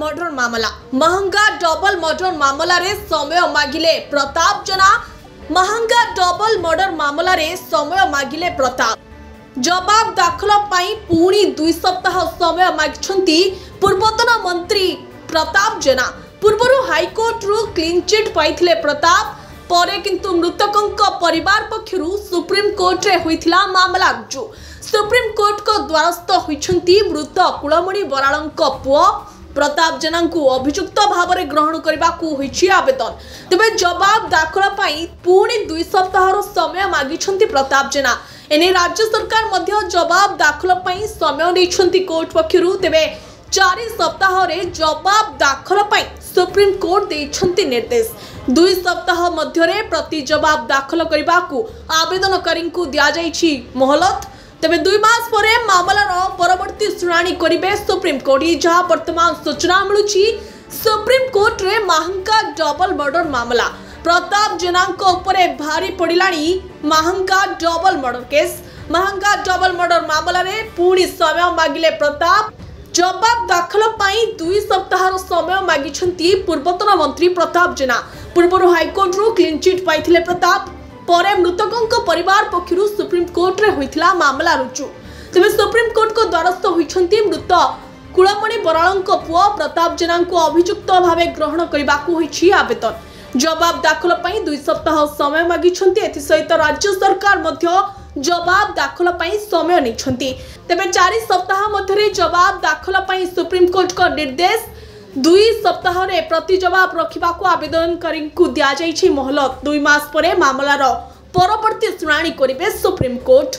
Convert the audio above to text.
Murder मामला महंगा double murder मामला रे समय मागिले प्रताप जेना। महंगा डबल मर्डर मामला रे समय मागिले प्रताप। जवाब दाखल पाई पुणी 2 सप्ताह समय मागिछंती पूर्वतन मंत्री प्रताप जेना। पूर्वरु हाईकोर्ट रु क्लीन चिट पाइथिले प्रताप, परे किंतु मृतकंक परिवार पक्षरु सुप्रीम कोर्ट रे होइथिला मामला रुजु। सुप्रीम कोर्ट को द्वारस्थ होइछंती मृत कुलमणि बराळंक पुओ प्रताप जेना को अभियुक्त भाव में ग्रहण करने को आवेदन। तेबे जवाब दाखल पाई पुणी 2 सप्ताह समय मागिछंती प्रताप जेना। एने राज्य सरकार मध्य जवाब दाखल पाई समय देइछंती कोर्ट पक्षरु। तेबे 4 सप्ताह रे जवाब दाखल पाई सुप्रीम कोर्ट देइछंती निर्देश। 2 सप्ताह मध्य प्रति जवाब दाखल करने को आवेदनकारी को दिया जाइछि मोहलत। तेबे 2 मास परे मामलार परवर्ती शुणाणी करिवे सुप्रीम कोर्ट। जहाँ वर्तमान सूचना मिलुछि सुप्रीम कोर्ट रे महंगा डबल मर्डर मामला प्रताप जेना उपरे भारी पड़िलाणी। महंगा डबल मर्डर केस महंगा डबल मर्डर मामला रे पुणी समय मागिले प्रताप। जवाब दाखल पाई 2 सप्ताह समय मागिछंती पूर्वतन मंत्री प्रताप जेना। पूर्व हाईकोर्ट रु क्लीन चिट पाइथिले प्रताप, परे मृतकंक परिवार पक्षरु सुप्रीम कोर्ट रे होइथिला मामला रुजु। तेबे सुप्रीम कोर्ट को द्वारस्थ होइछंती मृत कुलमणि बराळंक पुओ प्रताप जेना को अभियुक्त भावे ग्रहण करबा को होइछि आवेदन। जवाब दाखल पाई 2 सप्ताह समय मागिछंती। एथि सहित राज्य सरकार मध्य जवाब दाखल पाई समय निछंती। तेबे 4 सप्ताह मध्य जवाब दाखल पाई सुप्रीम कोर्ट को निर्देश। 2 सप्ताह रे प्रति जवाब रखिबा को आवेदनकारी को दिया जाइछि मोहलत। 2 मास परे मामलार परवर्ती शुणाणी करिवे सुप्रीम कोर्ट।